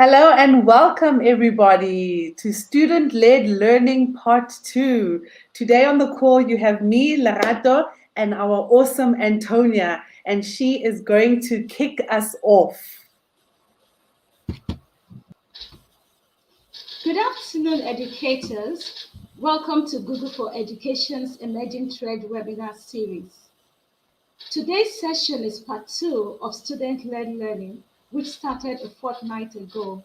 Hello and welcome everybody to Student-Led Learning Part 2. Today on the call you have me, Lerato, and our awesome Antonia, and she is going to kick us off. Good afternoon, educators. Welcome to Google for Education's Emerging Trend webinar series. Today's session is part 2 of student-led learning, which started a fortnight ago.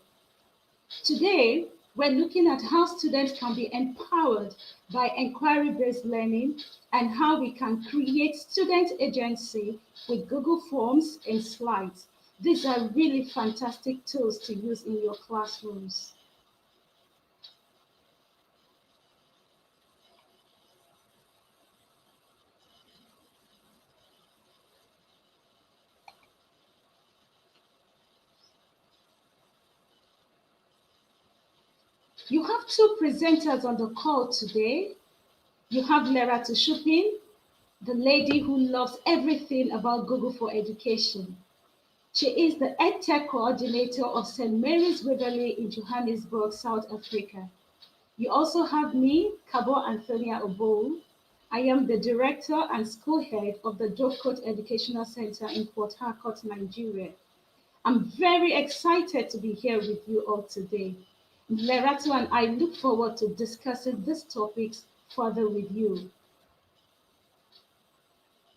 Today, we're looking at how students can be empowered by inquiry-based learning and how we can create student agency with Google Forms and slides. These are really fantastic tools to use in your classrooms. You have two presenters on the call today. You have Lerato Shupin, the lady who loves everything about Google for Education. She is the EdTech coordinator of St. Mary's Waverley in Johannesburg, South Africa. You also have me, Kabo Antonia Oboe. I am the director and school head of the Dovecote Educational Center in Port Harcourt, Nigeria. I'm very excited to be here with you all today. Lerato and I look forward to discussing these topics further with you.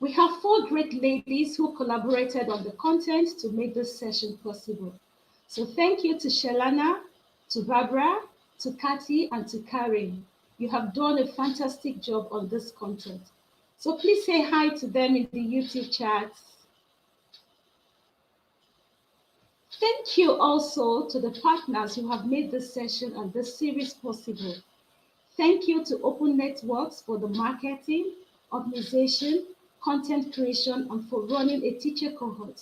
We have four great ladies who collaborated on the content to make this session possible. So thank you to Shelana, to Barbara, to Kathy, and to Karen. You have done a fantastic job on this content. So please say hi to them in the YouTube chats. Thank you also to the partners who have made this session and this series possible. Thank you to Open Networks for the marketing, organization, content creation, and for running a teacher cohort.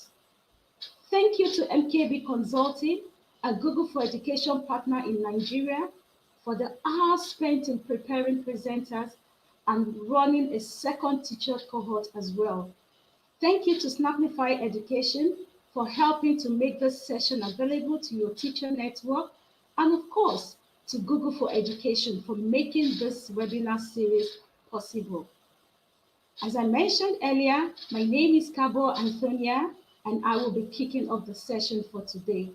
Thank you to MKB Consulting, a Google for Education partner in Nigeria, for the hours spent in preparing presenters and running a second teacher cohort as well. Thank you to Snapify Education for helping to make this session available to your teacher network, and of course, to Google for Education for making this webinar series possible. As I mentioned earlier, my name is Kabo Antonia, and I will be kicking off the session for today.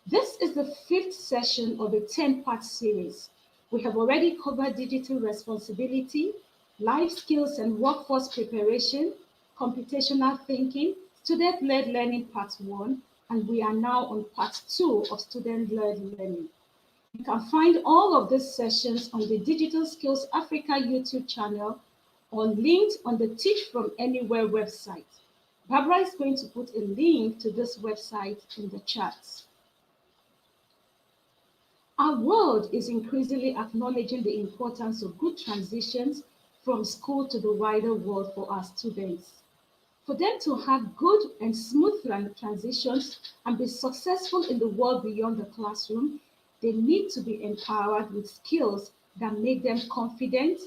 This is the 5th session of a 10-part series. We have already covered digital responsibility, life skills and workforce preparation, computational thinking, student-led learning part 1, and we are now on part 2 of student-led learning. You can find all of these sessions on the Digital Skills Africa YouTube channel or linked on the Teach From Anywhere website. Barbara is going to put a link to this website in the chat. Our world is increasingly acknowledging the importance of good transitions from school to the wider world for our students. For them to have good and smooth transitions and be successful in the world beyond the classroom, they need to be empowered with skills that make them confident,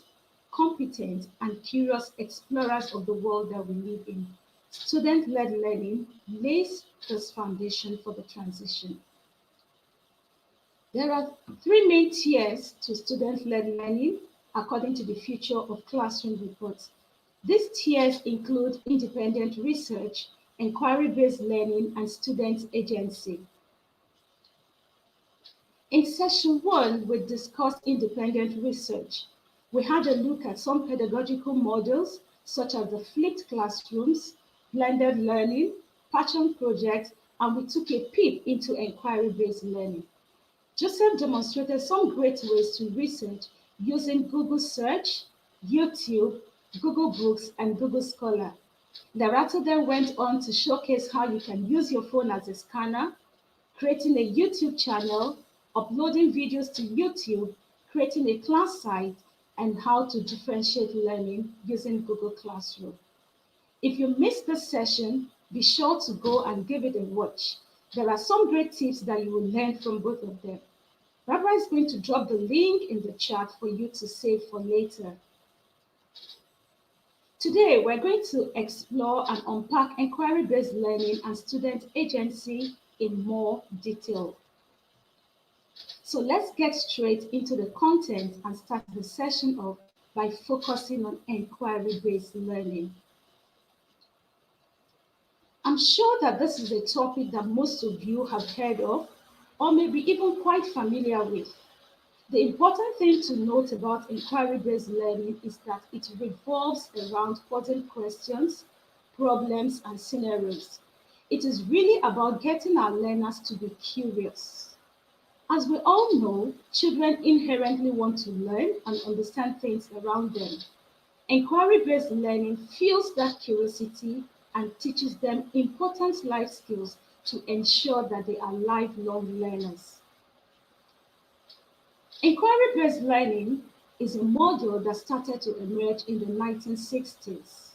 competent, and curious explorers of the world that we live in. Student-led learning lays this foundation for the transition. There are 3 main tiers to student-led learning according to the Future of Classroom report. These tiers include independent research, inquiry-based learning, and student agency. In session 1, we discussed independent research. We had a look at some pedagogical models such as the flipped classrooms, blended learning, passion projects, and we took a peep into inquiry-based learning. Joseph demonstrated some great ways to research using Google Search, YouTube, Google Books, and Google Scholar. Lerato then went on to showcase how you can use your phone as a scanner, creating a YouTube channel, uploading videos to YouTube, creating a class site, and how to differentiate learning using Google Classroom. If you missed this session, be sure to go and give it a watch. There are some great tips that you will learn from both of them. Barbara is going to drop the link in the chat for you to save for later. Today, we're going to explore and unpack inquiry-based learning and student agency in more detail. So let's get straight into the content and start the session off by focusing on inquiry-based learning. I'm sure that this is a topic that most of you have heard of or maybe even quite familiar with. The important thing to note about inquiry-based learning is that it revolves around posing questions, problems, and scenarios. It is really about getting our learners to be curious. As we all know, children inherently want to learn and understand things around them. Inquiry-based learning fuels that curiosity and teaches them important life skills to ensure that they are lifelong learners. Inquiry-based learning is a model that started to emerge in the 1960s.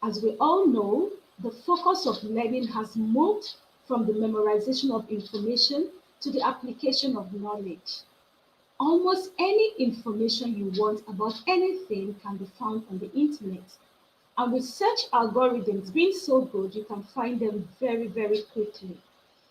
As we all know, the focus of learning has moved from the memorization of information to the application of knowledge. Almost any information you want about anything can be found on the internet. And with search algorithms being so good, you can find them very, very quickly.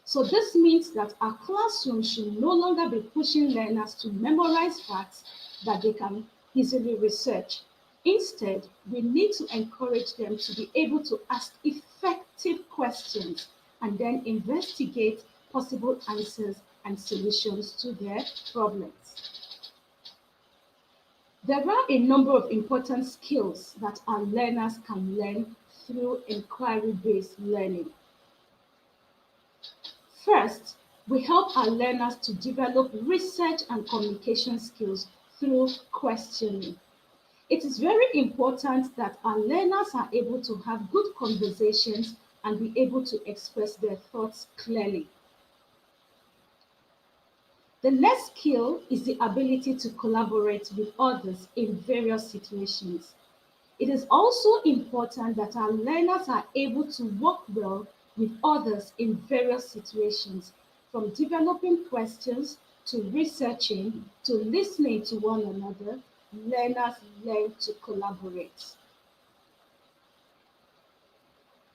So this means that our classroom should no longer be pushing learners to memorize facts that they can easily research. Instead, we need to encourage them to be able to ask effective questions and then investigate possible answers and solutions to their problems. There are a number of important skills that our learners can learn through inquiry-based learning. First, we help our learners to develop research and communication skills through questioning. It is very important that our learners are able to have good conversations and be able to express their thoughts clearly. The next skill is the ability to collaborate with others in various situations. It is also important that our learners are able to work well with others in various situations, from developing questions to researching to listening to one another. Learners learn to collaborate.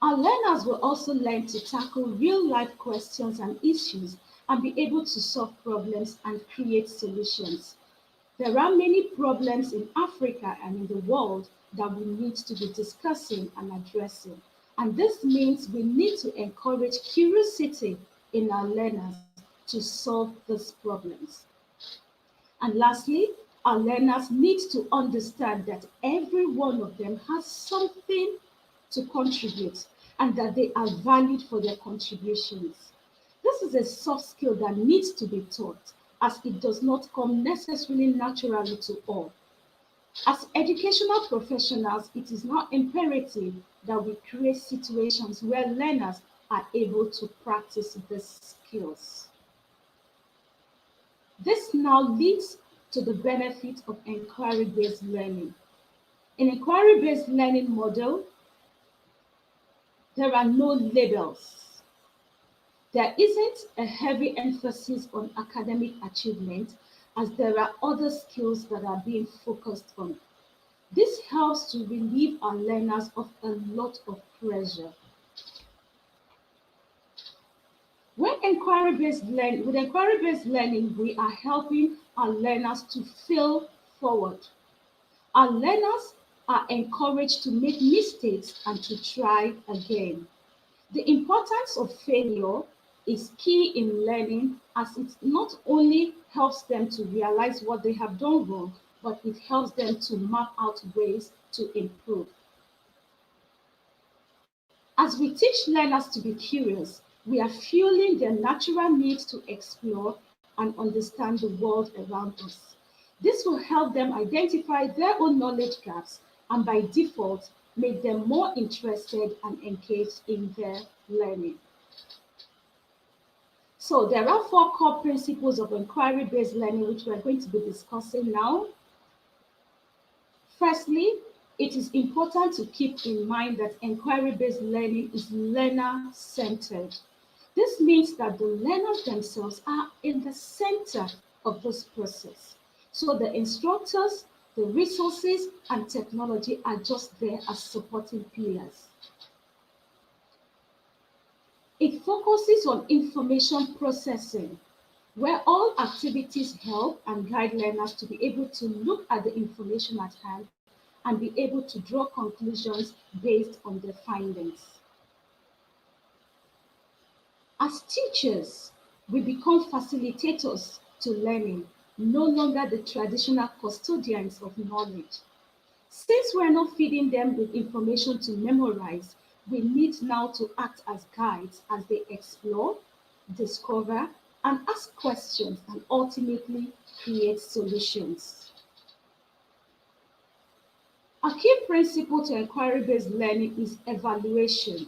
Our learners will also learn to tackle real-life questions and issues and be able to solve problems and create solutions. There are many problems in Africa and in the world that we need to be discussing and addressing. And this means we need to encourage curiosity in our learners to solve these problems. And lastly, our learners need to understand that every one of them has something to contribute and that they are valued for their contributions. This is a soft skill that needs to be taught, as it does not come necessarily naturally to all. As educational professionals, it is now imperative that we create situations where learners are able to practice these skills. This now leads to the benefit of inquiry-based learning. In inquiry-based learning model, there are no labels. There isn't a heavy emphasis on academic achievement, as there are other skills that are being focused on. This helps to relieve our learners of a lot of pressure. With inquiry-based learning, we are helping our learners to fail forward. Our learners are encouraged to make mistakes and to try again. The importance of failure is key in learning, as it not only helps them to realize what they have done wrong, but it helps them to map out ways to improve. As we teach learners to be curious, we are fueling their natural need to explore and understand the world around us. This will help them identify their own knowledge gaps and by default make them more interested and engaged in their learning. So there are 4 core principles of inquiry-based learning which we are going to be discussing now. Firstly, it is important to keep in mind that inquiry-based learning is learner-centered. This means that the learners themselves are in the center of this process. So the instructors, the resources, and technology are just there as supporting pillars. It focuses on information processing, where all activities help and guide learners to be able to look at the information at hand and be able to draw conclusions based on their findings. As teachers, we become facilitators to learning, no longer the traditional custodians of knowledge. Since we're not feeding them with information to memorize, we need now to act as guides as they explore, discover, and ask questions and ultimately create solutions. A key principle to inquiry-based learning is evaluation.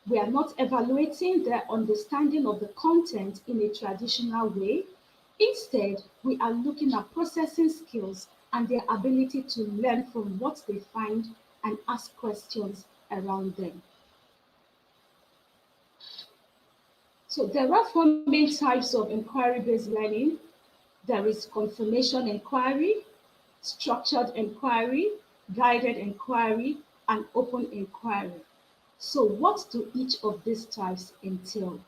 We are not evaluating their understanding of the content in a traditional way. Instead, we are looking at processing skills and their ability to learn from what they find and ask questions around them. So there are four main types of inquiry-based learning. There is confirmation inquiry, structured inquiry, guided inquiry, and open inquiry. So what do each of these types entail?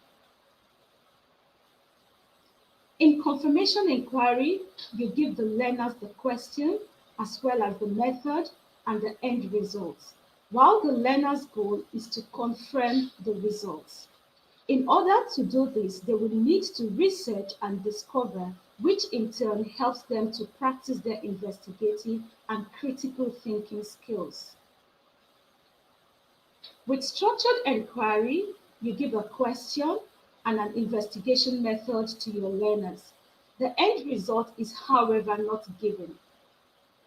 In confirmation inquiry, you give the learners the question as well as the method and the end results, while the learner's goal is to confirm the results. In order to do this, they will need to research and discover, which in turn helps them to practice their investigative and critical thinking skills. With structured inquiry, you give a question and an investigation method to your learners. The end result is, however, not given.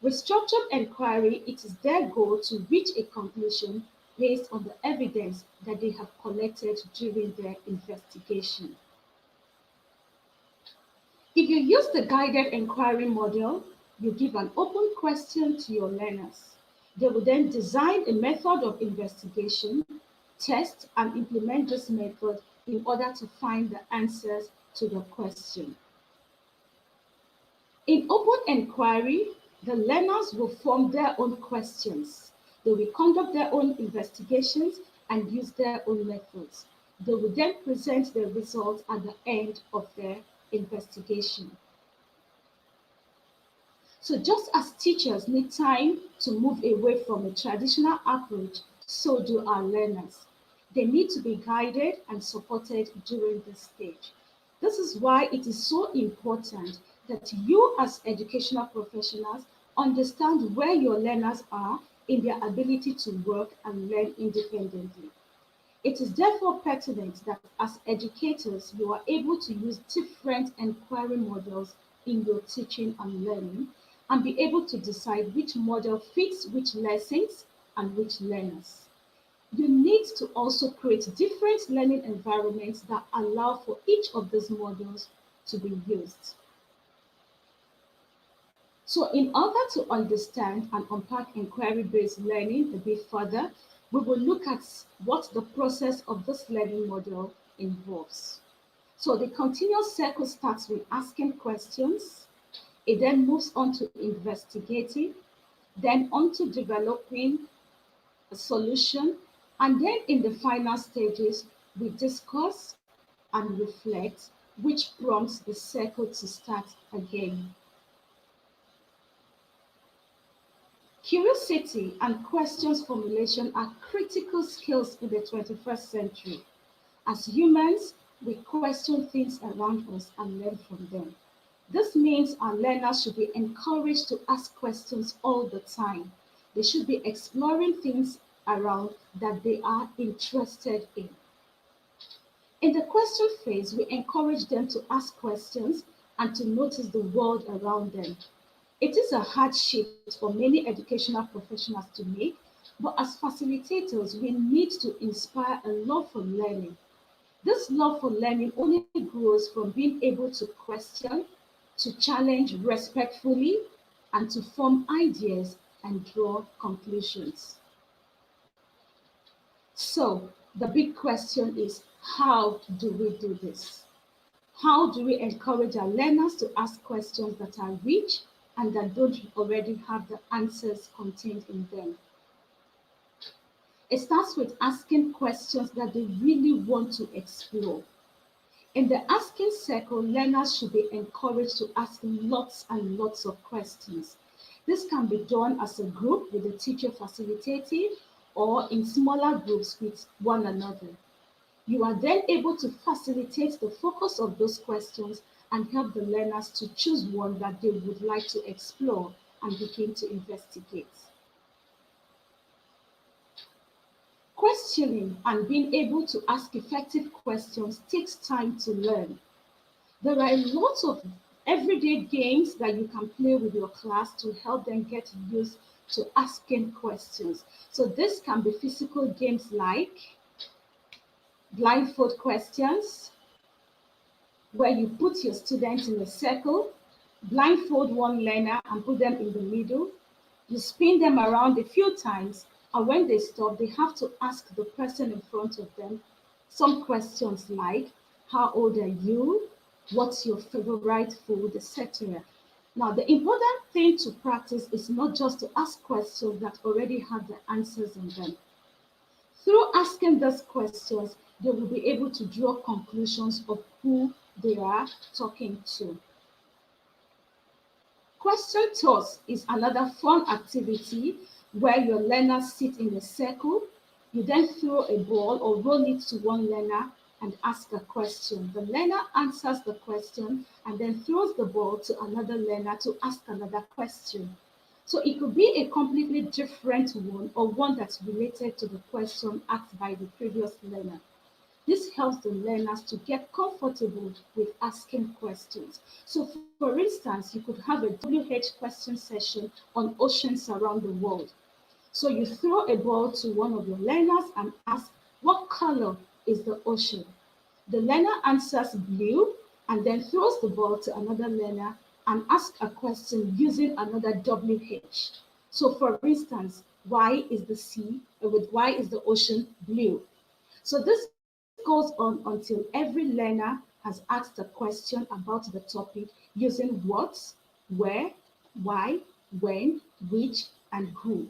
With structured inquiry, it is their goal to reach a conclusion based on the evidence that they have collected during their investigation. If you use the guided inquiry model, you give an open question to your learners. They will then design a method of investigation, test and implement this method in order to find the answers to the question. In open inquiry, the learners will form their own questions. They will conduct their own investigations and use their own methods. They will then present the results at the end of their investigation. So just as teachers need time to move away from a traditional approach, so do our learners. They need to be guided and supported during this stage. This is why it is so important that you as educational professionals understand where your learners are in their ability to work and learn independently. It is therefore pertinent that as educators, you are able to use different inquiry models in your teaching and learning and be able to decide which model fits which lessons and which learners. You need to also create different learning environments that allow for each of these models to be used. So in order to understand and unpack inquiry-based learning a bit further, we will look at what the process of this learning model involves. So the continuous circle starts with asking questions. It then moves on to investigating, then on to developing a solution, and then in the final stages, we discuss and reflect, which prompts the circle to start again. Curiosity and questions formulation are critical skills in the 21st century. As humans, we question things around us and learn from them. This means our learners should be encouraged to ask questions all the time. They should be exploring things around that they are interested in. In the question phase, we encourage them to ask questions and to notice the world around them. It is a hard shift for many educational professionals to make, but as facilitators, we need to inspire a love for learning. This love for learning only grows from being able to question, to challenge respectfully, and to form ideas and draw conclusions. So the big question is, how do we do this? How do we encourage our learners to ask questions that are rich and that don't already have the answers contained in them? It starts with asking questions that they really want to explore. In the asking circle, learners should be encouraged to ask lots and lots of questions. This can be done as a group with the teacher facilitating or in smaller groups with one another. You are then able to facilitate the focus of those questions and help the learners to choose one that they would like to explore and begin to investigate. Questioning and being able to ask effective questions takes time to learn. There are lots of everyday games that you can play with your class to help them get used to asking questions. So this can be physical games like blindfold questions, where you put your students in a circle, blindfold one learner and put them in the middle. You spin them around a few times, and when they stop, they have to ask the person in front of them some questions like, how old are you? What's your favorite food, etc. Now, the important thing to practice is not just to ask questions that already have the answers in them. Through asking those questions, they will be able to draw conclusions of who they are talking to. Question toss is another fun activity where your learners sit in a circle. You then throw a ball or roll it to one learner and ask a question. The learner answers the question and then throws the ball to another learner to ask another question. So it could be a completely different one or one that's related to the question asked by the previous learner. This helps the learners to get comfortable with asking questions. So for instance, you could have a WH question session on oceans around the world. So you throw a ball to one of your learners and ask, what color is the ocean? The learner answers blue and then throws the ball to another learner and asks a question using another WH. So for instance, why is the why is the ocean blue? So this goes on until every learner has asked a question about the topic using what, where, why, when, which, and who.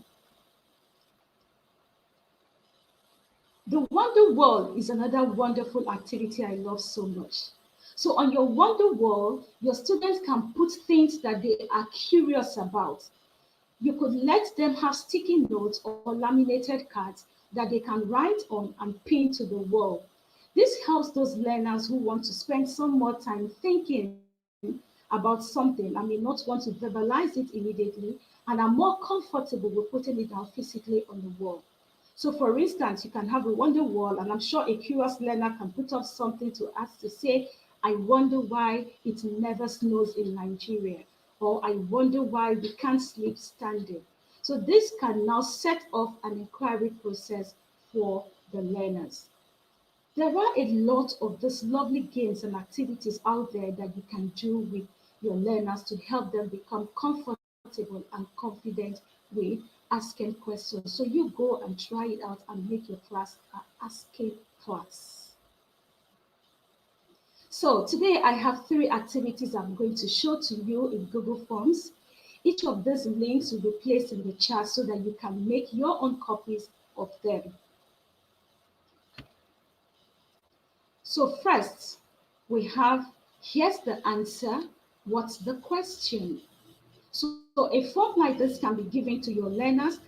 The Wonder Wall is another wonderful activity I love so much. So on your Wonder Wall, your students can put things that they are curious about. You could let them have sticky notes or laminated cards that they can write on and pin to the wall. This helps those learners who want to spend some more time thinking about something and may not want to verbalize it immediately and are more comfortable with putting it down physically on the wall. So for instance, you can have a wonder wall, and I'm sure a curious learner can put up something to ask to say, I wonder why it never snows in Nigeria, or I wonder why we can't sleep standing. So this can now set off an inquiry process for the learners. There are a lot of these lovely games and activities out there that you can do with your learners to help them become comfortable and confident with asking questions. So you go and try it out and make your class an asking class. So today I have 3 activities I'm going to show to you in Google Forms. Each of these links will be placed in the chat so that you can make your own copies of them. So first, we have, here's the answer, what's the question? So a form like this can be given to your learners.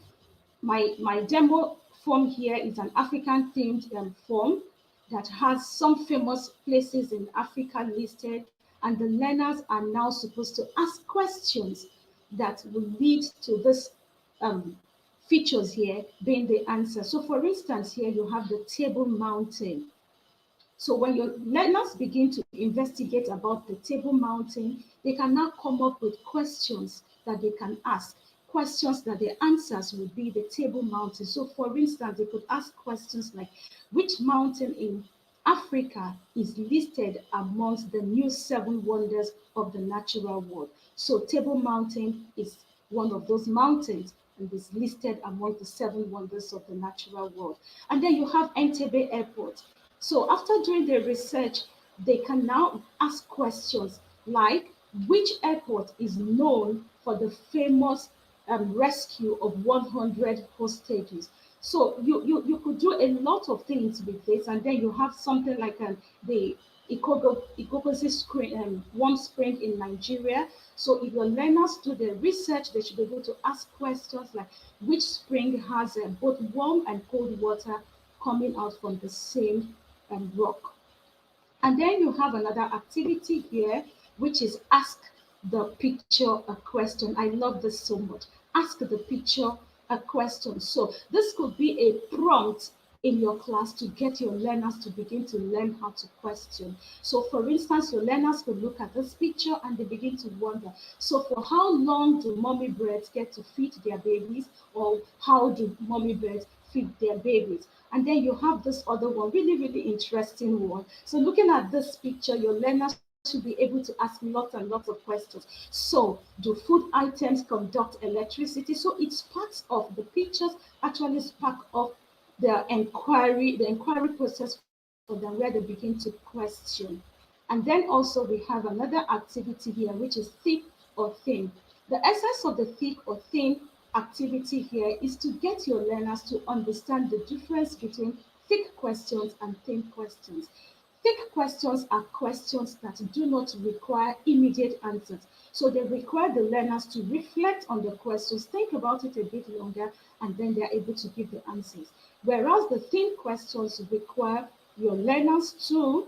My demo form here is an African themed form that has some famous places in Africa listed, and the learners are now supposed to ask questions that will lead to this features here being the answer. So for instance, here you have the Table Mountain. So when your learners begin to investigate about the Table Mountain, they can now come up with questions that they can ask, questions that the answers would be the Table Mountain. So for instance, they could ask questions like, which mountain in Africa is listed amongst the new 7 wonders of the natural world? So Table Mountain is one of those mountains and is listed among the 7 wonders of the natural world. And then you have Entebbe Airport. So after doing the research, they can now ask questions like, which airport is known for the famous rescue of 100 hostages? So you could do a lot of things with this, and then you have something like the Ikogosi screen, warm spring in Nigeria. So if your learners do the research, they should be able to ask questions like which spring has both warm and cold water coming out from the same rock. And then you have another activity here, which is ask the picture a question. I love this so much. Ask the picture a question. So this could be a prompt in your class to get your learners to begin to learn how to question. So for instance, your learners could look at this picture and they begin to wonder, so for how long do mommy birds get to feed their babies, or how do mommy birds feed their babies? And then you have this other one, really, really interesting one. So looking at this picture, your learners should be able to ask lots and lots of questions. So do food items conduct electricity? So it's parts of the pictures actually spark off the inquiry process for them, where they begin to question. And then also we have another activity here, which is thick or thin. The essence of the thick or thin activity here is to get your learners to understand the difference between thick questions and thin questions. Thick questions are questions that do not require immediate answers. So they require the learners to reflect on the questions, think about it a bit longer, and then they're able to give the answers. Whereas the thin questions require your learners to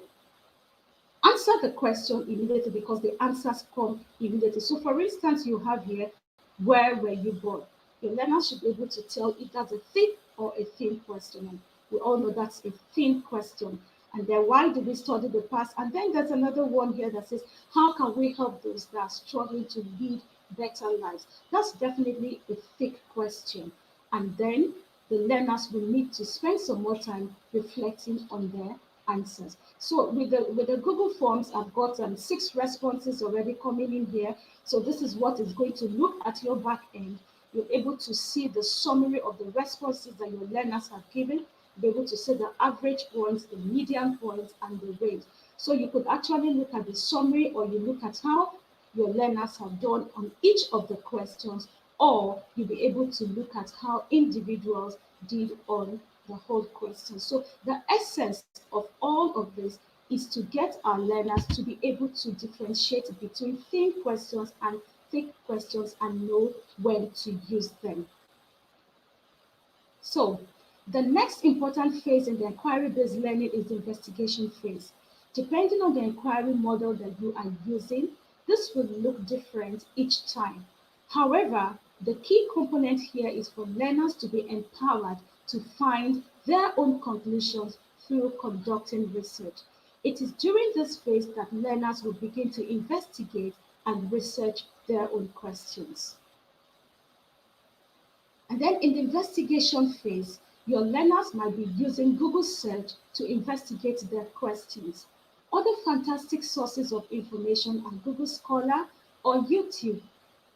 answer the question immediately, because the answers come immediately. So, for instance, you have here, where were you born? Your learners should be able to tell if that's a thick or a thin question. And we all know that's a thin question. And then, why do we study the past? And then there's another one here that says, how can we help those that are struggling to lead better lives? That's definitely a thick question. And then the learners will need to spend some more time reflecting on their answers. So with the Google Forms, I've got 6 responses already coming in here. So this is what is going to look at your back end. You're able to see the summary of the responses that your learners have given, be able to see the average points, the median points, and the range. So you could actually look at the summary, or you look at how your learners have done on each of the questions, or you'll be able to look at how individuals did on the whole question. So the essence of all of this is to get our learners to be able to differentiate between thin questions and thick questions and know when to use them. So the next important phase in the inquiry-based learning is the investigation phase. Depending on the inquiry model that you are using, this will look different each time. However, the key component here is for learners to be empowered to find their own conclusions through conducting research. It is during this phase that learners will begin to investigate and research their own questions. And then in the investigation phase, your learners might be using Google search to investigate their questions. Other fantastic sources of information are Google Scholar or YouTube.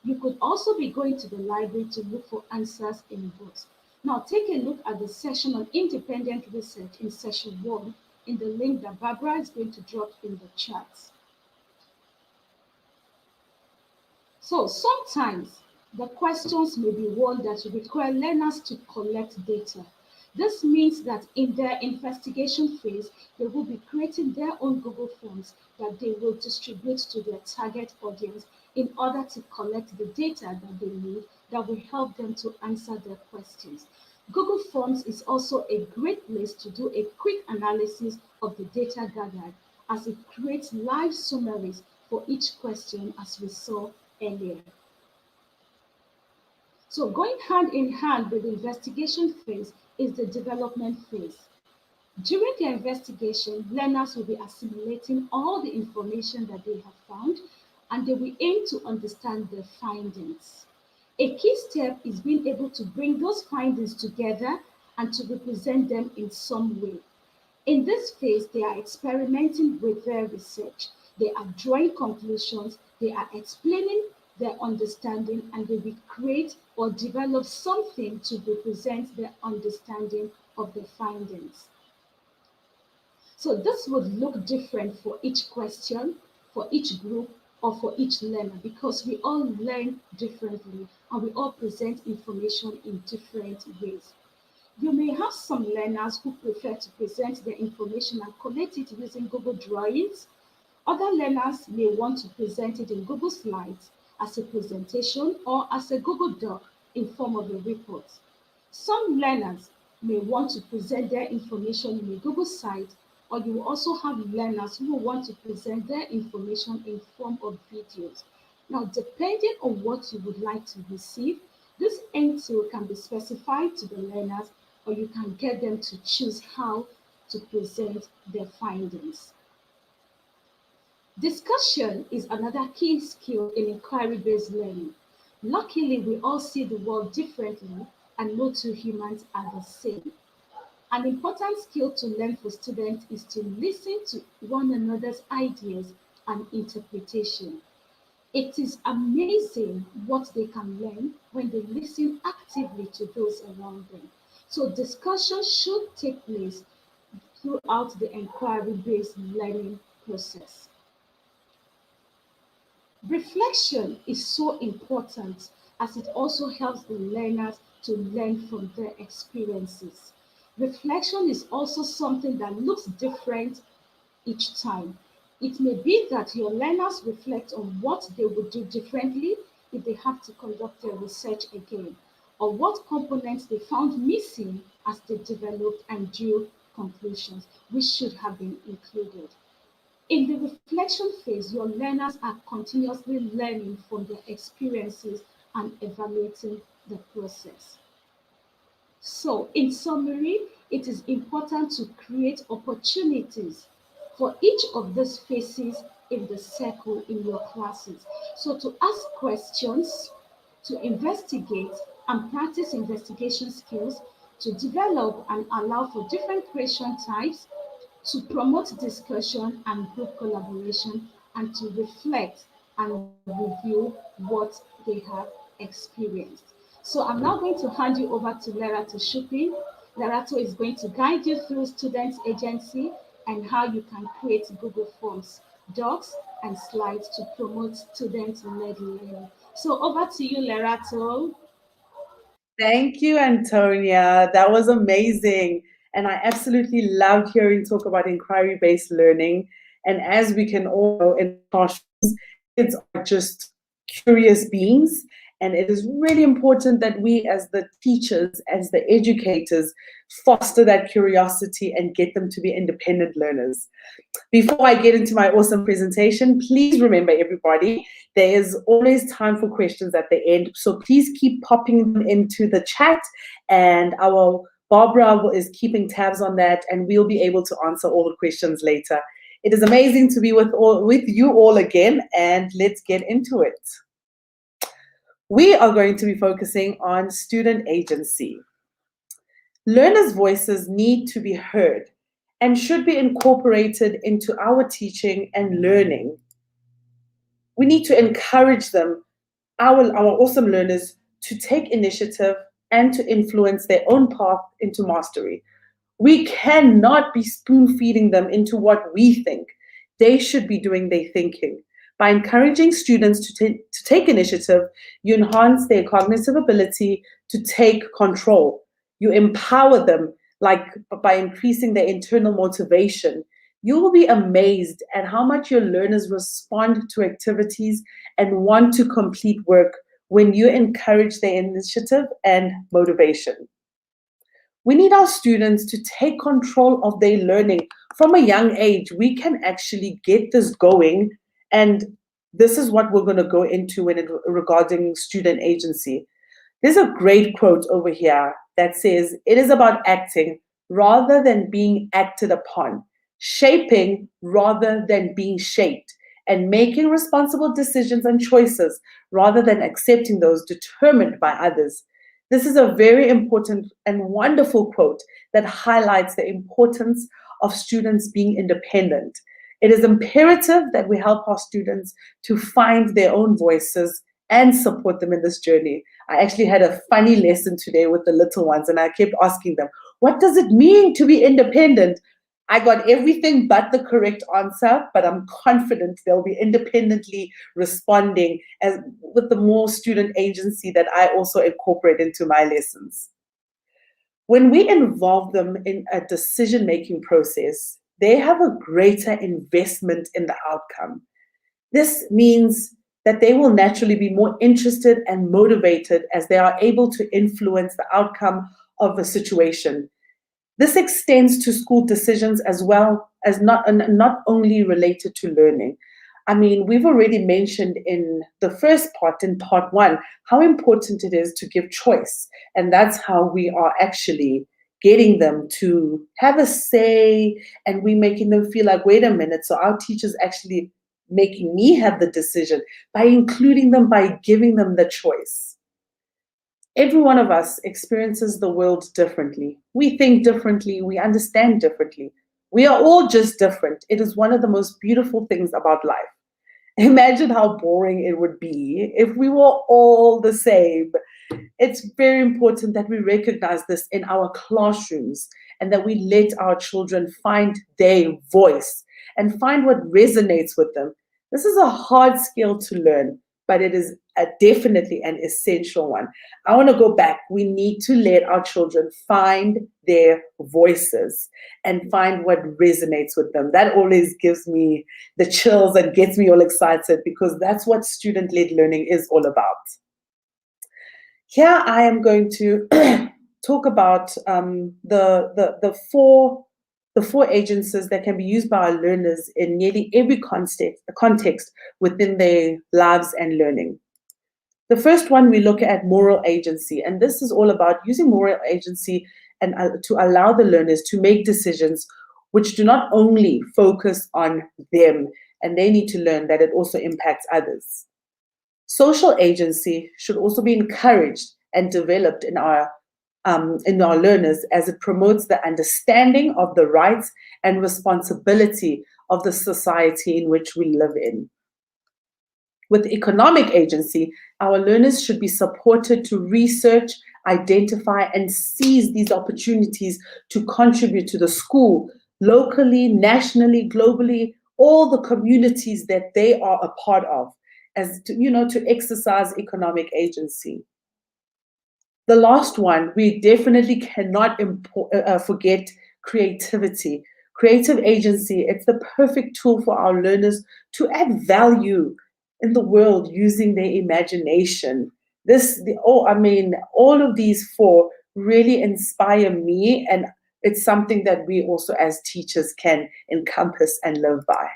You could also be going to the library to look for answers in books. Now take a look at the section on independent research in session 1 in the link that Barbara is going to drop in the chat. So sometimes the questions may be one that require learners to collect data. This means that in their investigation phase, they will be creating their own Google Forms that they will distribute to their target audience in order to collect the data that they need that will help them to answer their questions. Google Forms is also a great place to do a quick analysis of the data gathered, as it creates live summaries for each question, as we saw earlier. So going hand in hand with the investigation phase is the development phase. During the investigation, learners will be assimilating all the information that they have found, and they will aim to understand their findings. A key step is being able to bring those findings together and to represent them in some way. In this phase, they are experimenting with their research. They are drawing conclusions, they are explaining their understanding, and they will create or develop something to represent their understanding of the findings. So this would look different for each question, for each group, or for each learner, because we all learn differently and we all present information in different ways. You may have some learners who prefer to present their information and collect it using Google Drawings. Other learners may want to present it in Google Slides as a presentation or as a Google Doc in form of a report. Some learners may want to present their information in a Google site, or you will also have learners who will want to present their information in form of videos. Now, depending on what you would like to receive, this end tool can be specified to the learners, or you can get them to choose how to present their findings. Discussion is another key skill in inquiry-based learning. Luckily, we all see the world differently and no two humans are the same. An important skill to learn for students is to listen to one another's ideas and interpretation. It is amazing what they can learn when they listen actively to those around them. So discussion should take place throughout the inquiry-based learning process. Reflection is so important as it also helps the learners to learn from their experiences. Reflection is also something that looks different each time. It may be that your learners reflect on what they would do differently if they have to conduct their research again, or what components they found missing as they developed and drew conclusions which should have been included. In the reflection phase, your learners are continuously learning from their experiences and evaluating the process. So, in summary, it is important to create opportunities for each of these phases in the circle in your classes. So, to ask questions, to investigate and practice investigation skills, to develop and allow for different question types, to promote discussion and group collaboration, and to reflect and review what they have experienced. So I'm now going to hand you over to Lerato Shupin. Lerato is going to guide you through Students Agency and how you can create Google Forms, docs, and slides to promote student-led learning. So over to you, Lerato. Thank you, Antonia. That was amazing. And I absolutely loved hearing talk about inquiry-based learning. And as we can all know in classrooms, kids are just curious beings. And it is really important that we as the teachers, as the educators, foster that curiosity and get them to be independent learners. Before I get into my awesome presentation, please remember everybody, there is always time for questions at the end. So please keep popping them into the chat and our Barbara is keeping tabs on that and we'll be able to answer all the questions later. It is amazing to be with you all again and let's get into it. We are going to be focusing on student agency. Learners' voices need to be heard and should be incorporated into our teaching and learning. We need to encourage them, our awesome learners, to take initiative and to influence their own path into mastery. We cannot be spoon feeding them into what we think. They should be doing their thinking. By encouraging students to take initiative, you enhance their cognitive ability to take control. You empower them like by increasing their internal motivation. You will be amazed at how much your learners respond to activities and want to complete work when you encourage their initiative and motivation. We need our students to take control of their learning from a young age. We can actually get this going, and this is what we're going to go into regarding student agency. There's a great quote over here that says, "It is about acting rather than being acted upon, shaping rather than being shaped, and making responsible decisions and choices rather than accepting those determined by others." This is a very important and wonderful quote that highlights the importance of students being independent. It is imperative that we help our students to find their own voices and support them in this journey. I actually had a funny lesson today with the little ones, and I kept asking them, what does it mean to be independent? I got everything but the correct answer, but I'm confident they'll be independently responding as with the more student agency that I also incorporate into my lessons. When we involve them in a decision-making process, they have a greater investment in the outcome. This means that they will naturally be more interested and motivated as they are able to influence the outcome of a situation. This extends to school decisions as well as not only related to learning. I mean, we've already mentioned in the first part, in part one, how important it is to give choice. And that's how we are actually getting them to have a say, and we making them feel like, wait a minute, so our teacher's actually making me have the decision by including them, by giving them the choice. Every one of us experiences the world differently. We think differently, we understand differently. We are all just different. It is one of the most beautiful things about life. Imagine how boring it would be if we were all the same. It's very important that we recognize this in our classrooms and that we let our children find their voice and find what resonates with them. This is a hard skill to learn, but it is definitely an essential one. I want to go back. We need to let our children find their voices and find what resonates with them. That always gives me the chills and gets me all excited, because that's what student-led learning is all about. Here I am going to talk about the four agencies that can be used by our learners in nearly every context within their lives and learning. The first one, we look at moral agency, and this is all about using moral agency and to allow the learners to make decisions which do not only focus on them, and they need to learn that it also impacts others. Social agency should also be encouraged and developed in our learners, as it promotes the understanding of the rights and responsibility of the society in which we live in. With economic agency, our learners should be supported to research, identify, and seize these opportunities to contribute to the school, locally, nationally, globally, all the communities that they are a part of, as to exercise economic agency. The last one, we definitely cannot forget creativity. Creative agency, it's the perfect tool for our learners to add value in the world using their imagination. All of these four really inspire me, and it's something that we also as teachers can encompass and live by.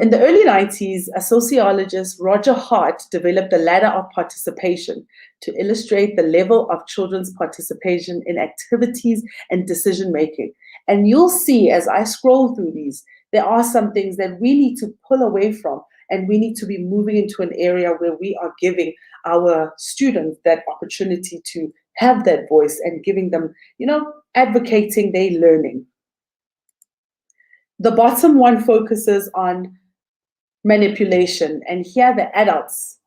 In the early 90s, a sociologist, Roger Hart, developed a ladder of participation to illustrate the level of children's participation in activities and decision-making. And you'll see as I scroll through these, there are some things that we need to pull away from, and we need to be moving into an area where we are giving our students that opportunity to have that voice and giving them, advocating their learning. The bottom one focuses on manipulation, and here the adults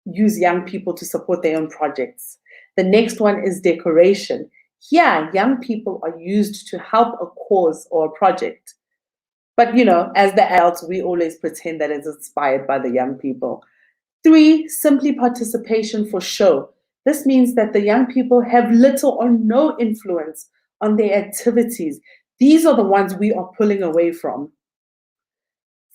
use young people to support their own projects. The next one is decoration. Here, young people are used to help a cause or a project. But, as the adults, we always pretend that it's inspired by the young people. 3, simply participation for show. This means that the young people have little or no influence on their activities. These are the ones we are pulling away from.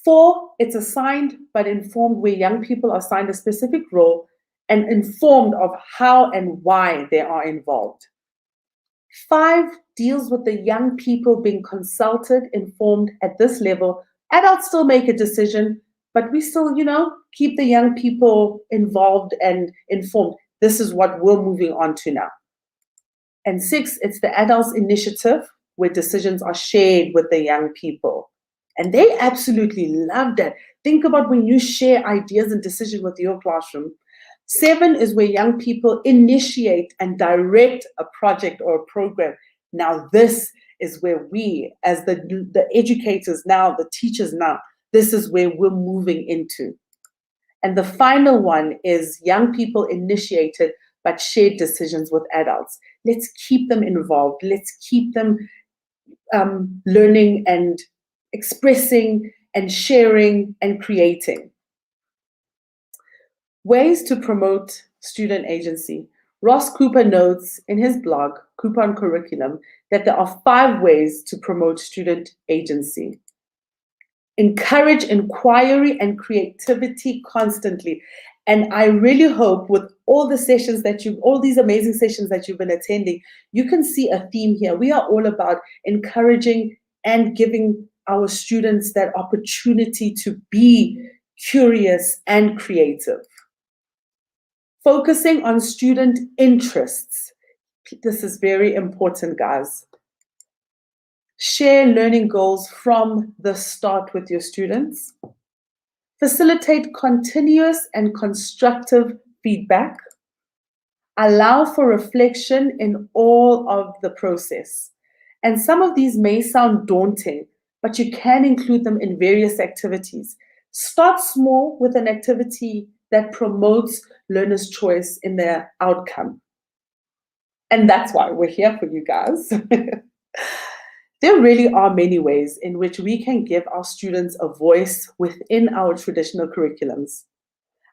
4, it's assigned but informed, where young people are assigned a specific role and informed of how and why they are involved. 5 deals with the young people being consulted, informed at this level. Adults still make a decision, but we still, keep the young people involved and informed. This is what we're moving on to now. And 6, it's the adults' initiative, where decisions are shared with the young people. And they absolutely love that. Think about when you share ideas and decisions with your classroom. 7 is where young people initiate and direct a project or a program. Now, this is where we, as the educators now, the teachers now, this is where we're moving into. And the final one is young people initiated but shared decisions with adults. Let's keep them involved. Let's keep them learning and expressing and sharing and creating. Ways to promote student agency. Ross Cooper notes in his blog, Cooper on Curriculum, that there are 5 ways to promote student agency. Encourage inquiry and creativity constantly. And I really hope with all these amazing sessions that you've been attending, you can see a theme here. We are all about encouraging and giving our students that opportunity to be curious and creative. Focusing on student interests. This is very important, guys. Share learning goals from the start with your students. Facilitate continuous and constructive feedback. Allow for reflection in all of the process. And some of these may sound daunting, but you can include them in various activities. Start small with an activity that promotes learners' choice in their outcome. And that's why we're here for you guys. There really are many ways in which we can give our students a voice within our traditional curriculums.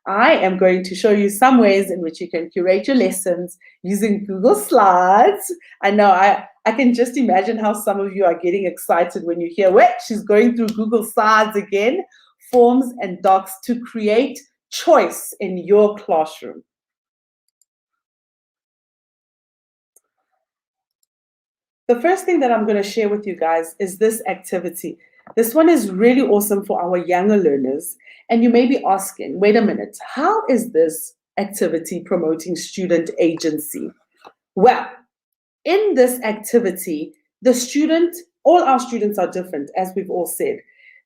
I am going to show you some ways in which you can curate your lessons using Google Slides. I know I can just imagine how some of you are getting excited when you hear, wait, she's going through Google Slides again, forms and docs to create choice in your classroom. The first thing that I'm going to share with you guys is this activity. This one is really awesome for our younger learners. And you may be asking, wait a minute, how is this activity promoting student agency? Well, in this activity, all our students are different, as we've all said.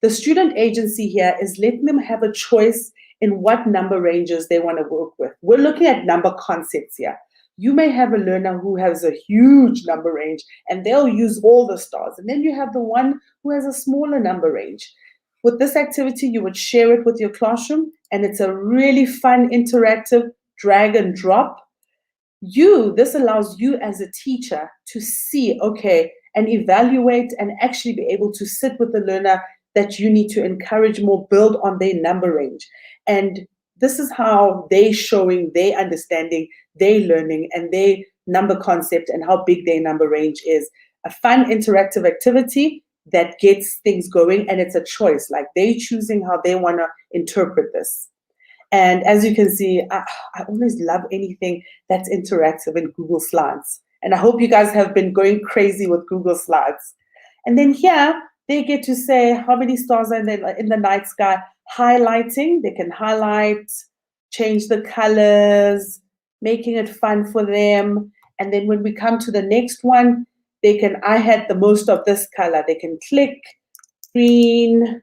The student agency here is letting them have a choice in what number ranges they want to work with. We're looking at number concepts here. You may have a learner who has a huge number range and they'll use all the stars. And then you have the one who has a smaller number range. With this activity, you would share it with your classroom, and it's a really fun, interactive drag and drop. This allows you as a teacher to see, okay, and evaluate and actually be able to sit with the learner that you need to encourage more, build on their number range. And this is how they showing their understanding, their learning, and their number concept and how big their number range is. A fun, interactive activity that gets things going, and it's a choice. Like they choosing how they want to interpret this. And as you can see, I always love anything that's interactive in Google Slides. And I hope you guys have been going crazy with Google Slides. And then here, they get to say how many stars are in the night sky, highlighting. They can highlight, change the colors, making it fun for them. And then when we come to the next one, I had the most of this color. They can click, green,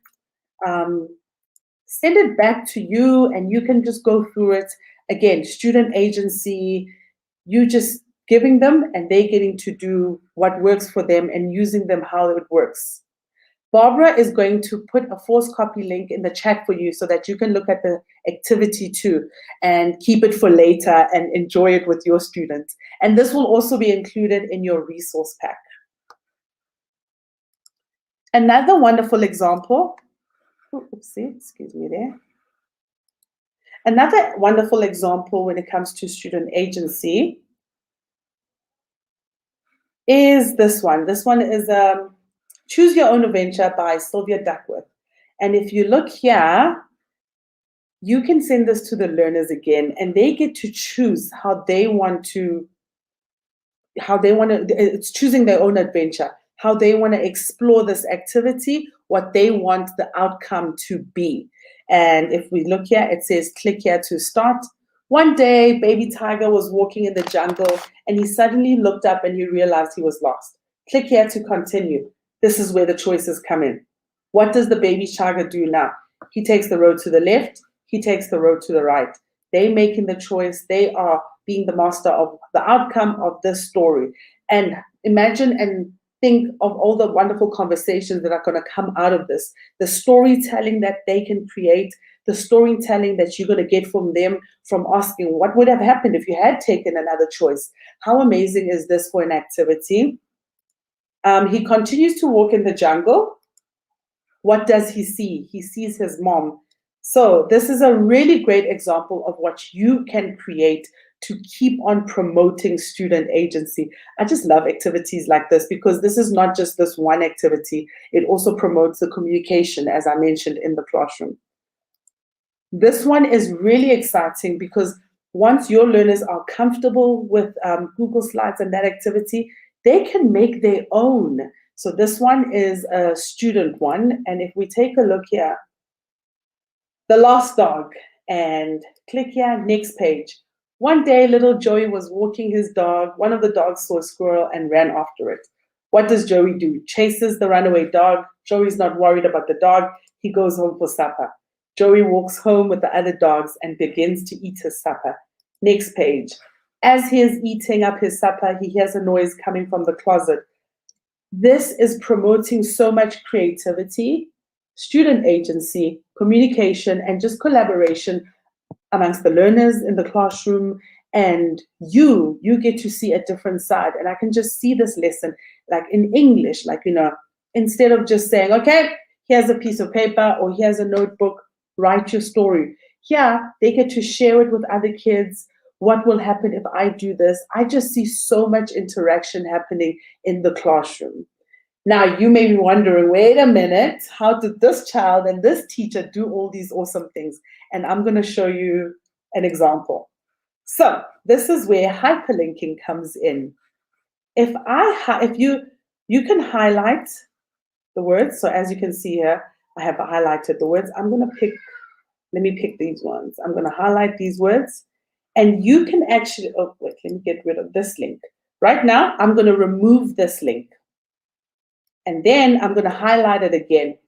send it back to you, and you can just go through it. Again, student agency, you just giving them and they getting to do what works for them and using them how it works. Barbara is going to put a forced copy link in the chat for you so that you can look at the activity too and keep it for later and enjoy it with your students. And this will also be included in your resource pack. Another wonderful example, excuse me there. Another wonderful example when it comes to student agency is this one. This one is Choose Your Own Adventure by Sylvia Duckworth. And if you look here, you can send this to the learners again, and they get to choose how they want to, it's choosing their own adventure, how they want to explore this activity, what they want the outcome to be. And if we look here, it says, click here to start. One day, baby tiger was walking in the jungle, and he suddenly looked up and he realized he was lost. Click here to continue. This is where the choices come in. What does the baby tiger do now? He takes the road to the left. He takes the road to the right. They making the choice. They are being the master of the outcome of this story. And imagine and think of all the wonderful conversations that are going to come out of this. The storytelling that they can create, the storytelling that you're going to get from them, from asking what would have happened if you had taken another choice. How amazing is this for an activity? He continues to walk in the jungle. What does he see? He sees his mom. So this is a really great example of what you can create to keep on promoting student agency. I just love activities like this because this is not just this one activity. It also promotes the communication, as I mentioned, in the classroom. This one is really exciting because once your learners are comfortable with Google Slides and that activity, they can make their own. So this one is a student one. And if we take a look here, the lost dog, and click here, next page. One day, little Joey was walking his dog. One of the dogs saw a squirrel and ran after it. What does Joey do? Chases the runaway dog. Joey's not worried about the dog. He goes home for supper. Joey walks home with the other dogs and begins to eat his supper. Next page. As he is eating up his supper, he hears a noise coming from the closet. This is promoting so much creativity, student agency, communication, and just collaboration amongst the learners in the classroom. And you get to see a different side. And I can just see this lesson like in English, like, instead of just saying, okay, here's a piece of paper or here's a notebook, write your story. Here, they get to share it with other kids. What will happen if I do this? I just see so much interaction happening in the classroom. Now, you may be wondering, wait a minute, how did this child and this teacher do all these awesome things? And I'm going to show you an example. So this is where hyperlinking comes in. If you can highlight the words. So as you can see here, I have highlighted the words. Let me pick these ones. I'm going to highlight these words. And you can actually, oh, wait, let me get rid of this link. Right now, I'm going to remove this link. And then I'm going to highlight it again.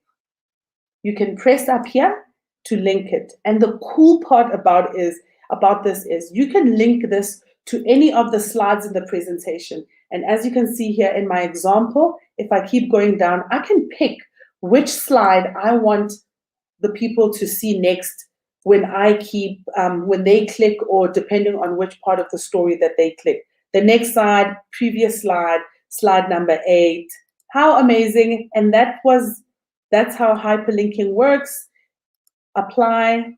You can press up here to link it. And the cool part about this is you can link this to any of the slides in the presentation. And as you can see here in my example, if I keep going down, I can pick which slide I want the people to see next when they click, or depending on which part of the story that they click. The next slide, previous slide, slide number 8. How amazing. And that's how hyperlinking works. Apply.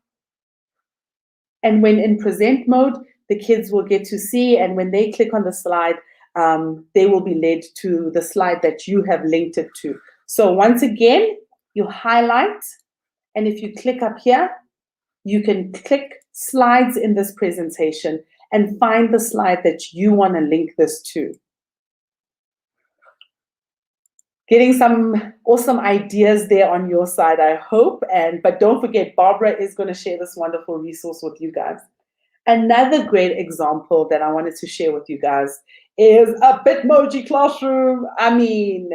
And when in present mode, the kids will get to see, and when they click on the slide, they will be led to the slide that you have linked it to. So once again, you highlight, and if you click up here, you can click slides in this presentation and find the slide that you want to link this to. Getting some awesome ideas there on your side, I hope. But don't forget, Barbara is going to share this wonderful resource with you guys. Another great example that I wanted to share with you guys is a Bitmoji classroom. I mean,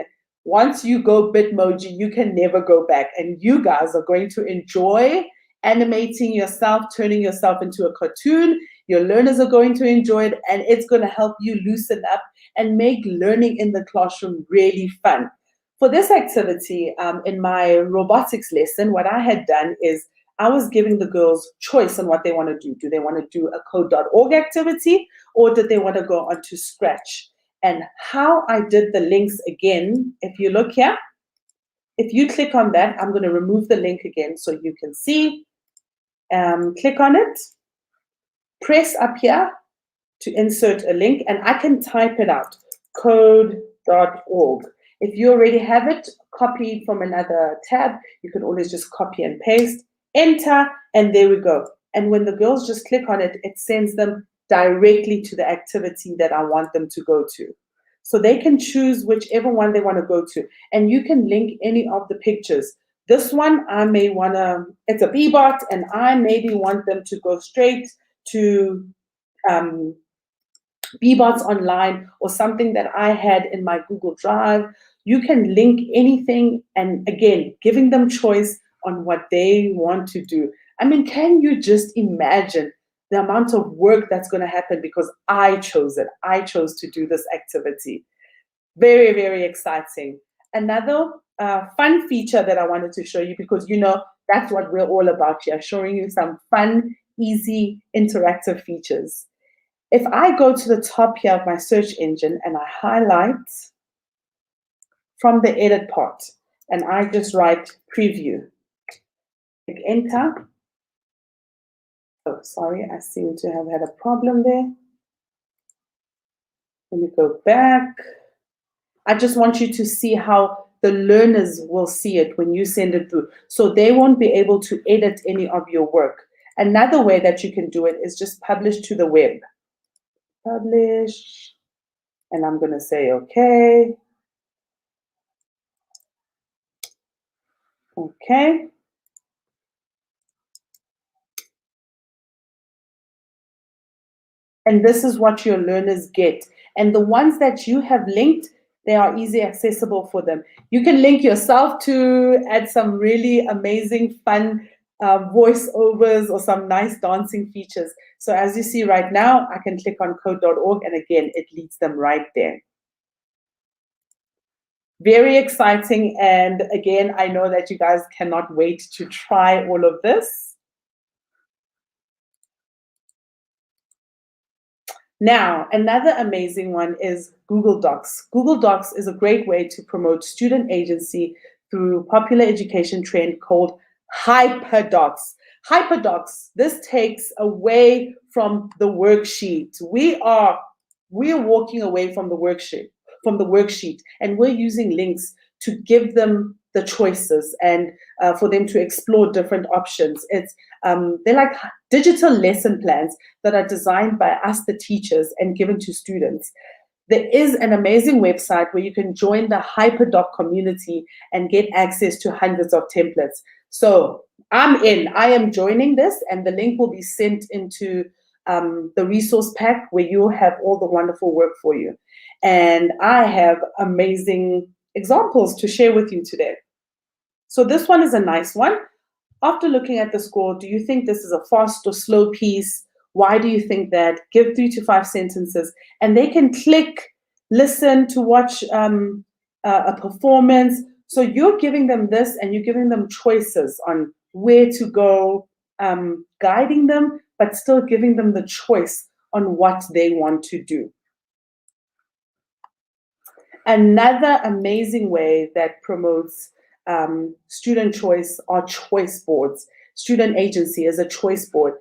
once you go Bitmoji, you can never go back. And you guys are going to enjoy animating yourself, turning yourself into a cartoon. Your learners are going to enjoy it, and it's going to help you loosen up and make learning in the classroom really fun. For this activity, in my robotics lesson, what I had done is I was giving the girls choice on what they want to do. Do they want to do a code.org activity, or did they want to go onto Scratch? And how I did the links again, if you look here, if you click on that, I'm going to remove the link again so you can see. Click on it, press up here to insert a link, and I can type it out, code.org. If you already have it copied from another tab, you can always just copy and paste, enter, and there we go. And when the girls just click on it, it sends them directly to the activity that I want them to go to. So they can choose whichever one they want to go to. And you can link any of the pictures. This one, I may want to, it's a Bebot, and I maybe want them to go straight to Bebots online or something that I had in my Google Drive. You can link anything, and again, giving them choice on what they want to do. I mean, can you just imagine the amount of work that's going to happen because I chose it. I chose to do this activity. Very, very exciting. Another fun feature that I wanted to show you, because that's what we're all about here, showing you some fun, easy, interactive features. If I go to the top here of my search engine and I highlight from the edit part and I just write preview, click enter, Oh, sorry, I seem to have had a problem there. Let me go back. I just want you to see how the learners will see it when you send it through. So they won't be able to edit any of your work. Another way that you can do it is just publish to the web. Publish, and I'm going to say okay. Okay. And this is what your learners get. And the ones that you have linked, they are easy accessible for them. You can link yourself to add some really amazing, fun voiceovers or some nice dancing features. So as you see right now, I can click on code.org and again, it leads them right there. Very exciting. And again, I know that you guys cannot wait to try all of this. Now, another amazing one is Google Docs. Google Docs is a great way to promote student agency through popular education trend called HyperDocs. HyperDocs, this takes away from the worksheet. We are walking away from the worksheet, and we're using links to give them the choices and for them to explore different options. They're like digital lesson plans that are designed by us, the teachers, and given to students. There is an amazing website where you can join the HyperDoc community and get access to hundreds of templates. So I am joining this, and the link will be sent into the resource pack where you'll have all the wonderful work for you. And I have amazing examples to share with you today. So this one is a nice one. After looking at the score, do you think this is a fast or slow piece? Why do you think that? Give 3 to 5 sentences, and they can click, listen to watch a performance. So you're giving them this, and you're giving them choices on where to go, guiding them, but still giving them the choice on what they want to do. Another amazing way that promotes student choice are choice boards. Student agency is a choice board.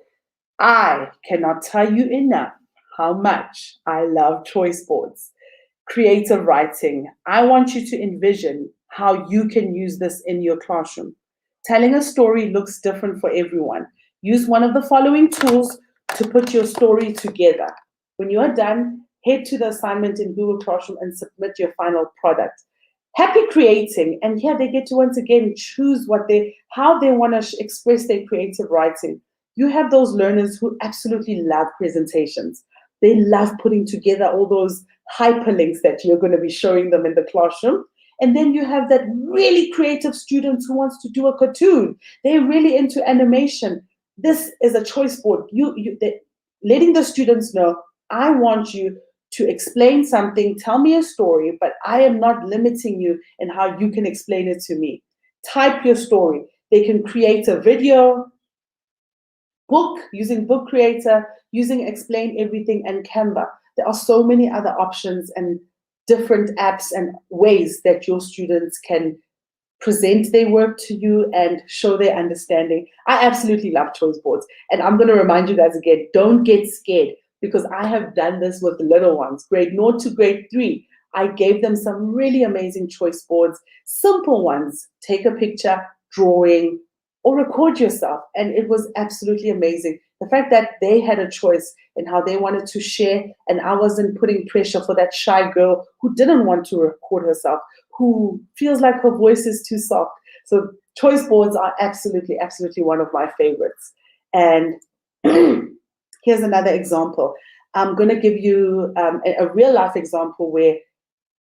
I cannot tell you enough how much I love choice boards. Creative writing. I want you to envision how you can use this in your classroom. Telling a story looks different for everyone. Use one of the following tools to put your story together. When you are done, head to the assignment in Google Classroom and submit your final product. Happy creating, and here they get to once again choose how they want to express their creative writing. You have those learners who absolutely love presentations. They love putting together all those hyperlinks that you're going to be showing them in the classroom. And then you have that really creative student who wants to do a cartoon. They're really into animation. This is a choice board. Letting the students know, I want you to explain something, tell me a story, but I am not limiting you in how you can explain it to me. Type your story. They can create a video, book, using Book Creator, using Explain Everything and Canva. There are so many other options and different apps and ways that your students can present their work to you and show their understanding. I absolutely love choice boards. And I'm going to remind you guys again, don't get scared, because I have done this with little ones, grade 0 to grade 3. I gave them some really amazing choice boards, simple ones. Take a picture, drawing, or record yourself. And it was absolutely amazing. The fact that they had a choice in how they wanted to share, and I wasn't putting pressure for that shy girl who didn't want to record herself, who feels like her voice is too soft. So choice boards are absolutely, absolutely one of my favorites. And here's another example. I'm going to give you a real life example where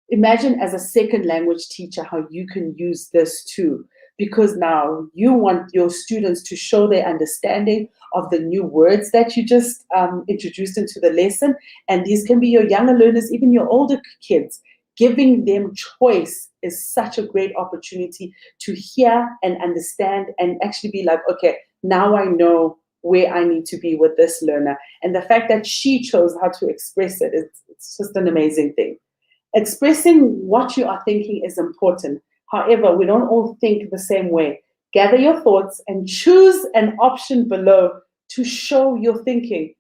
imagine as a second language teacher how you can use this too, because now you want your students to show their understanding of the new words that you just introduced into the lesson. And these can be your younger learners, even your older kids. Giving them choice is such a great opportunity to hear and understand and actually be like, okay, now I know where I need to be with this learner. And the fact that she chose how to express it, it's just an amazing thing. Expressing what you are thinking is important. However, we don't all think the same way. Gather your thoughts and choose an option below to show your thinking.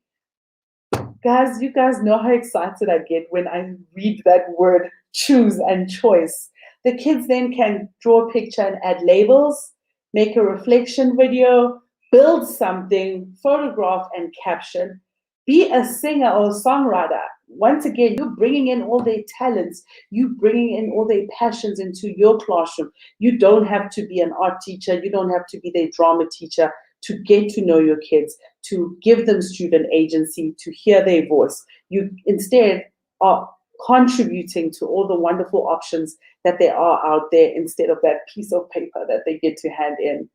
Guys, you guys know how excited I get when I read that word choose and choice. The kids then can draw a picture and add labels, make a reflection video, build something, photograph and caption, be a singer or a songwriter. Once again, you're bringing in all their talents, you bringing in all their passions into your classroom. You don't have to be an art teacher, you don't have to be their drama teacher to get to know your kids, to give them student agency, to hear their voice. You instead are contributing to all the wonderful options that there are out there instead of that piece of paper that they get to hand in.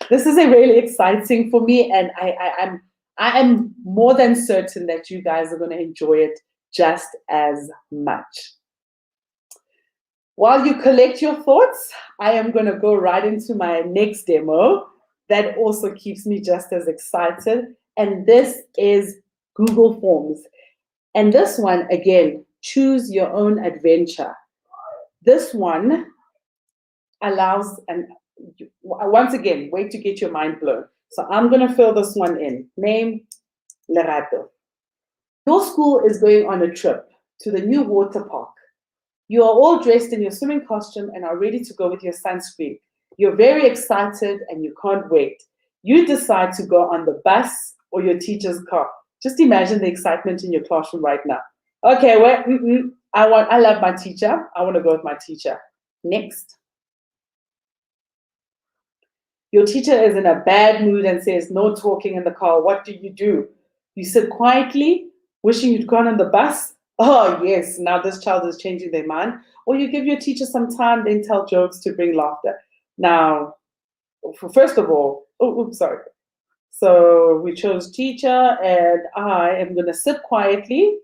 This is a really exciting for me, and I am more than certain that you guys are going to enjoy it just as much. While you collect your thoughts, I am going to go right into my next demo that also keeps me just as excited. And this is Google Forms. And this one, again, choose your own adventure. This one allows, and once again, wait to get your mind blown. So I'm going to fill this one in. Name, Lerato. Your school is going on a trip to the new water park. You are all dressed in your swimming costume and are ready to go with your sunscreen. You're very excited and you can't wait. You decide to go on the bus or your teacher's car. Just imagine the excitement in your classroom right now. Okay, well, I love my teacher. I want to go with my teacher. Next. Your teacher is in a bad mood and says, no talking in the car. What do? You sit quietly, wishing you'd gone on the bus. Oh, yes, now this child is changing their mind. Or you give your teacher some time, then tell jokes to bring laughter. Now, first of all, sorry. So we chose teacher, and I am going to sit quietly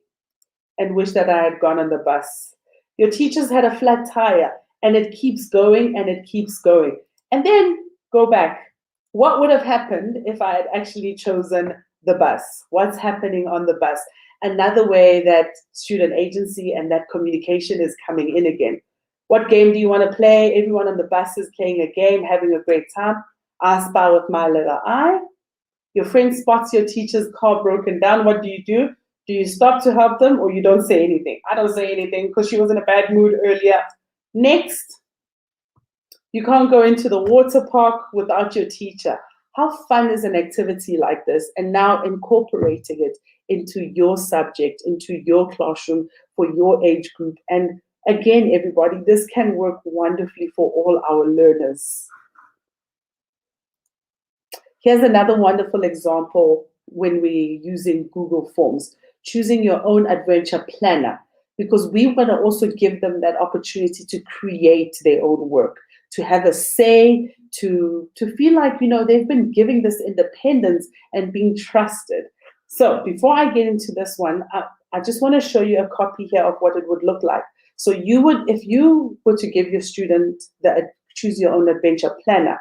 and wish that I had gone on the bus. Your teacher's had a flat tire, and it keeps going and it keeps going. And then go back. What would have happened if I had actually chosen the bus? What's happening on the bus? Another way that student agency and that communication is coming in again. What game do you want to play? Everyone on the bus is playing a game, having a great time. I spy with my little eye. Your friend spots your teacher's car broken down. What do? Do you stop to help them or you don't say anything? I don't say anything because she was in a bad mood earlier. Next, you can't go into the water park without your teacher. How fun is an activity like this? And now incorporating it into your subject, into your classroom for your age group. And again, everybody, this can work wonderfully for all our learners. Here's another wonderful example when we're using Google Forms, choosing your own adventure planner, because we want to also give them that opportunity to create their own work, to have a say, to feel like, they've been giving this independence and being trusted. So before I get into this one, I just want to show you a copy here of what it would look like. So you would, if you were to give your student the choose your own adventure planner,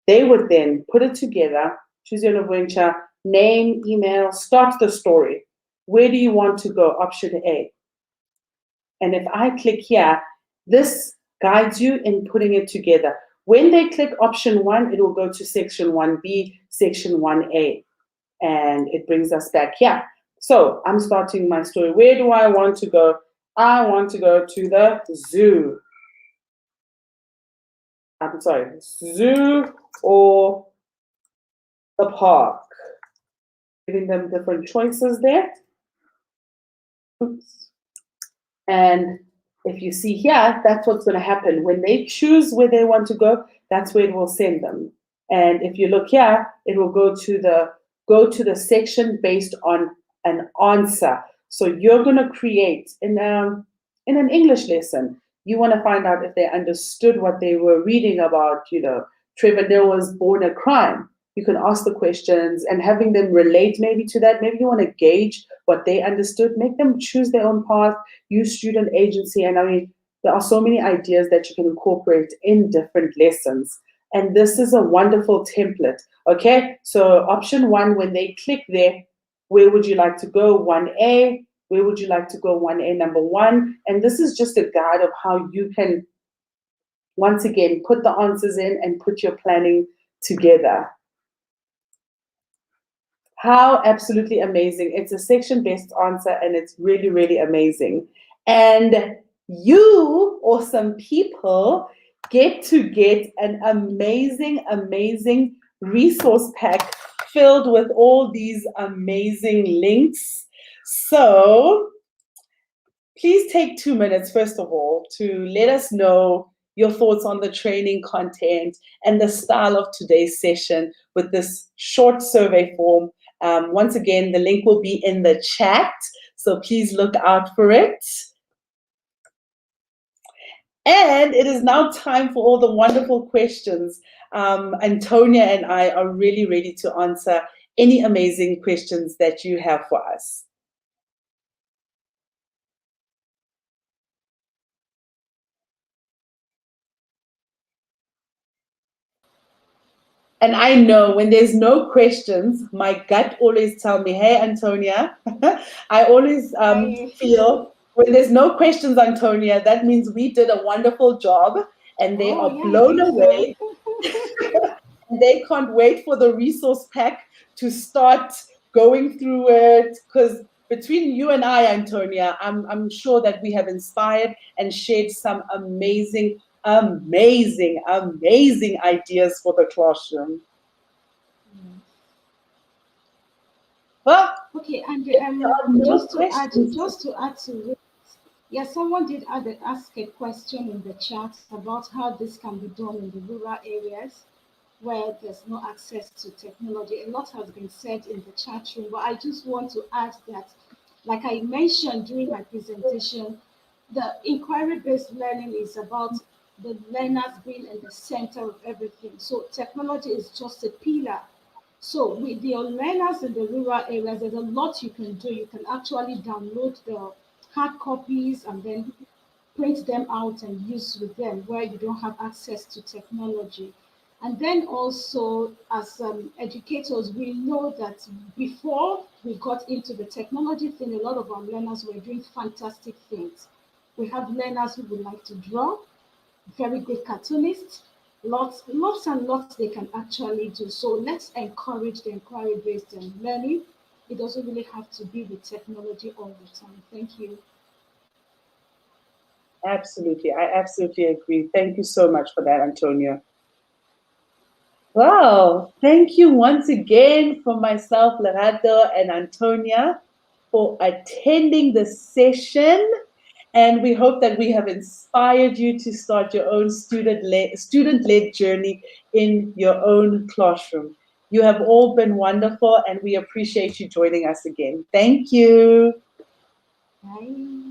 they would then put it together, choose your own adventure, name, email, start the story. Where do you want to go? Option A. And if I click here, this guides you in putting it together. When they click option 1, it will go to section 1B, section 1A. And it brings us back here. So I'm starting my story. Where do I want to go? I want to go to the zoo. I'm sorry, zoo or the park. Giving them different choices there. Oops. And if you see here, that's what's going to happen. When they choose where they want to go, that's where it will send them. And if you look here, it will go to the section based on an answer. So you're going to create in an English lesson. You want to find out if they understood what they were reading about. Trevor Noah was born a crime. You can ask the questions and having them relate maybe to that. Maybe you want to gauge what they understood. Make them choose their own path. Use student agency. And I mean, there are so many ideas that you can incorporate in different lessons. And this is a wonderful template. Okay, so option 1, when they click there, where would you like to go? 1A. Where would you like to go? 1A number 1. And this is just a guide of how you can, once again, put the answers in and put your planning together. How absolutely amazing. It's a section-based answer and it's really, really amazing. And you, awesome people, get to get an amazing, amazing resource pack filled with all these amazing links. So please take 2 minutes, first of all, to let us know your thoughts on the training content and the style of today's session with this short survey form. Once again, the link will be in the chat, so please look out for it. And it is now time for all the wonderful questions. Antonia and I are really ready to answer any amazing questions that you have for us. And I know when there's no questions, my gut always tell me, hey, Antonia, I always feel when there's no questions, Antonia, that means we did a wonderful job and they Oh, are yeah, I blown think away. so. And they can't wait for the resource pack to start going through it. Because between you and I, Antonia, I'm sure that we have inspired and shared some amazing, amazing, amazing ideas for the classroom. Well, Okay, and no just questions. to add to it, yeah, someone did ask a question in the chat about how this can be done in the rural areas where there's no access to technology. A lot has been said in the chat room, but I just want to add that, like I mentioned during my presentation, the inquiry-based learning is about the learners being in the center of everything. So technology is just a pillar. So with your learners in the rural areas, there's a lot you can do. You can actually download the hard copies and then print them out and use with them where you don't have access to technology. And then also, as educators, we know that before we got into the technology thing, a lot of our learners were doing fantastic things. We have learners who would like to draw, very good cartoonists, lots and lots they can actually do. So let's encourage the inquiry-based learning. It doesn't really have to be with technology all the time. Thank you. Absolutely. I absolutely agree. Thank you so much for that, Antonia. Well, thank you once again from myself, Lerato, and Antonia for attending the session. And we hope that we have inspired you to start your own student-led journey in your own classroom. You have all been wonderful, and we appreciate you joining us again. Thank you. Bye.